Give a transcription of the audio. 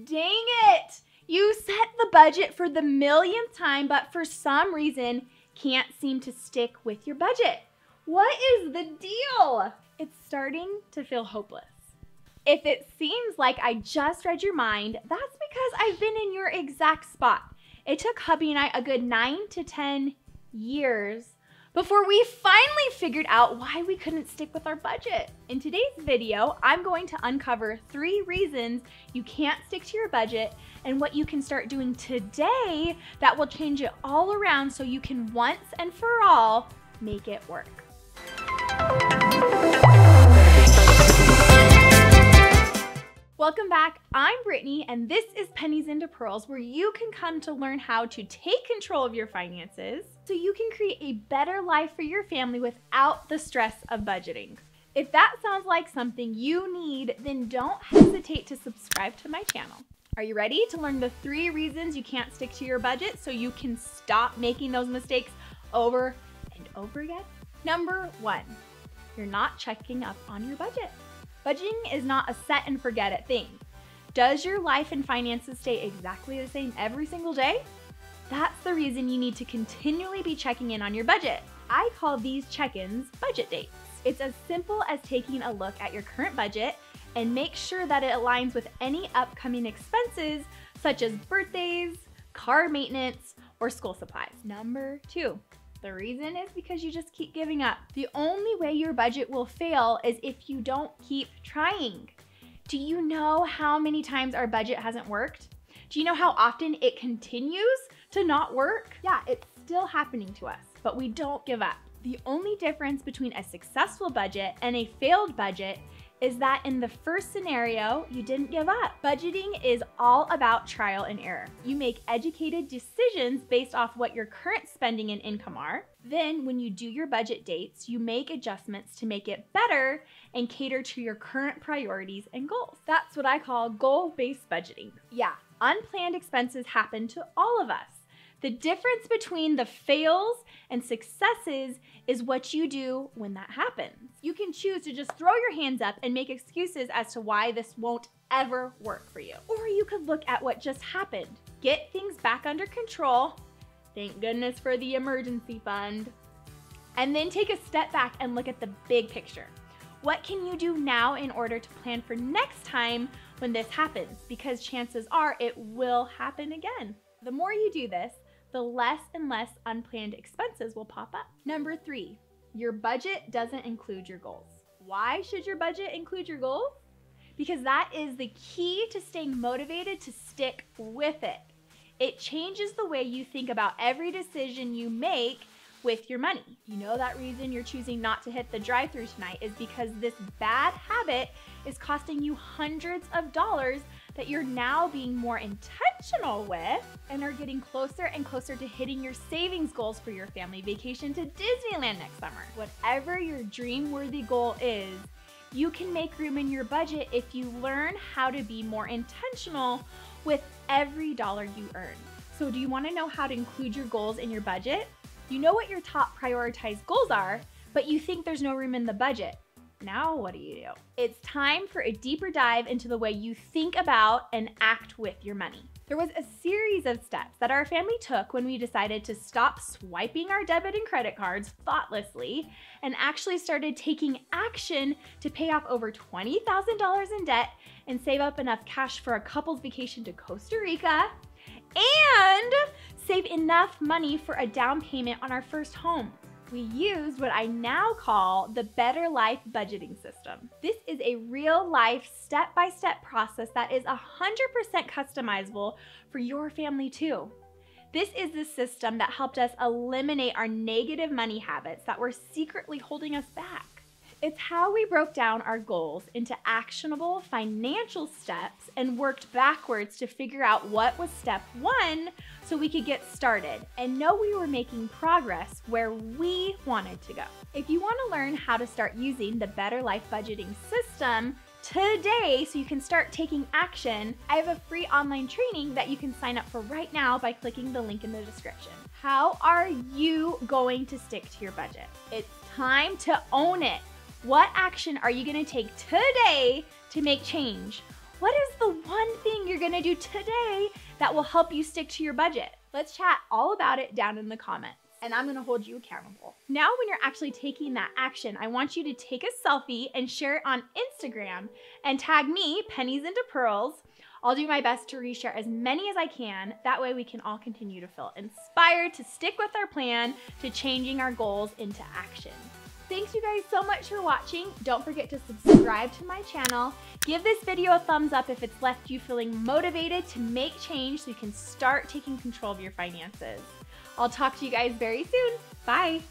Dang it! You set the budget for the millionth time, but for some reason can't seem to stick with your budget. What is the deal? It's starting to feel hopeless. If it seems like I just read your mind, that's because I've been in your exact spot. It took hubby and I a good 9 to 10 years before we finally figured out why we couldn't stick with our budget. In today's video, I'm going to uncover 3 reasons you can't stick to your budget and what you can start doing today that will change it all around so you can once and for all make it work. Welcome back, I'm Brittany, and this is Pennies into Pearls, where you can come to learn how to take control of your finances so you can create a better life for your family without the stress of budgeting. If that sounds like something you need, then don't hesitate to subscribe to my channel. Are you ready to learn the 3 reasons you can't stick to your budget so you can stop making those mistakes over and over again? Number 1, you're not checking up on your budget. Budgeting is not a set and forget it thing. Does your life and finances stay exactly the same every single day? That's the reason you need to continually be checking in on your budget. I call these check-ins budget dates. It's as simple as taking a look at your current budget and make sure that it aligns with any upcoming expenses such as birthdays, car maintenance, or school supplies. Number 2. The reason is because you just keep giving up. The only way your budget will fail is if you don't keep trying. Do you know how many times our budget hasn't worked? Do you know how often it continues to not work? Yeah, it's still happening to us, but we don't give up. The only difference between a successful budget and a failed budget is that in the first scenario, you didn't give up. Budgeting is all about trial and error. You make educated decisions based off what your current spending and income are. Then when you do your budget dates, you make adjustments to make it better and cater to your current priorities and goals. That's what I call goal-based budgeting. Yeah, unplanned expenses happen to all of us. The difference between the fails and successes is what you do when that happens. You can choose to just throw your hands up and make excuses as to why this won't ever work for you. Or you could look at what just happened, get things back under control, thank goodness for the emergency fund, and then take a step back and look at the big picture. What can you do now in order to plan for next time when this happens? Because chances are it will happen again. The more you do this, the less and less unplanned expenses will pop up. Number 3, your budget doesn't include your goals. Why should your budget include your goals? Because that is the key to staying motivated to stick with it. It changes the way you think about every decision you make with your money. You know that reason you're choosing not to hit the drive-thru tonight is because this bad habit is costing you hundreds of dollars that you're now being more intentional with and are getting closer and closer to hitting your savings goals for your family vacation to Disneyland next summer. Whatever your dream-worthy goal is, you can make room in your budget if you learn how to be more intentional with every dollar you earn. So do you want to know how to include your goals in your budget? You know what your top prioritized goals are, but you think there's no room in the budget. Now what do you do? It's time for a deeper dive into the way you think about and act with your money. There was a series of steps that our family took when we decided to stop swiping our debit and credit cards thoughtlessly and actually started taking action to pay off over $20,000 in debt and save up enough cash for a couple's vacation to Costa Rica and save enough money for a down payment on our first home. We used what I now call the Better Life budgeting system. This is a real-life, step-by-step process that is 100% customizable for your family too. This is the system that helped us eliminate our negative money habits that were secretly holding us back. It's how we broke down our goals into actionable financial steps and worked backwards to figure out what was step 1 so we could get started and know we were making progress where we wanted to go. If you want to learn how to start using the Better Life budgeting system today so you can start taking action, I have a free online training that you can sign up for right now by clicking the link in the description. How are you going to stick to your budget? It's time to own it. What action are you going to take today to make change? What is the one thing you're gonna do today that will help you stick to your budget? Let's chat all about it down in the comments, and I'm gonna hold you accountable. Now, when you're actually taking that action, I want you to take a selfie and share it on Instagram and tag me, Pennies into Pearls. I'll do my best to reshare as many as I can. That way we can all continue to feel inspired to stick with our plan to changing our goals into action. Thanks you guys so much for watching. Don't forget to subscribe to my channel. Give this video a thumbs up if it's left you feeling motivated to make change so you can start taking control of your finances. I'll talk to you guys very soon. Bye.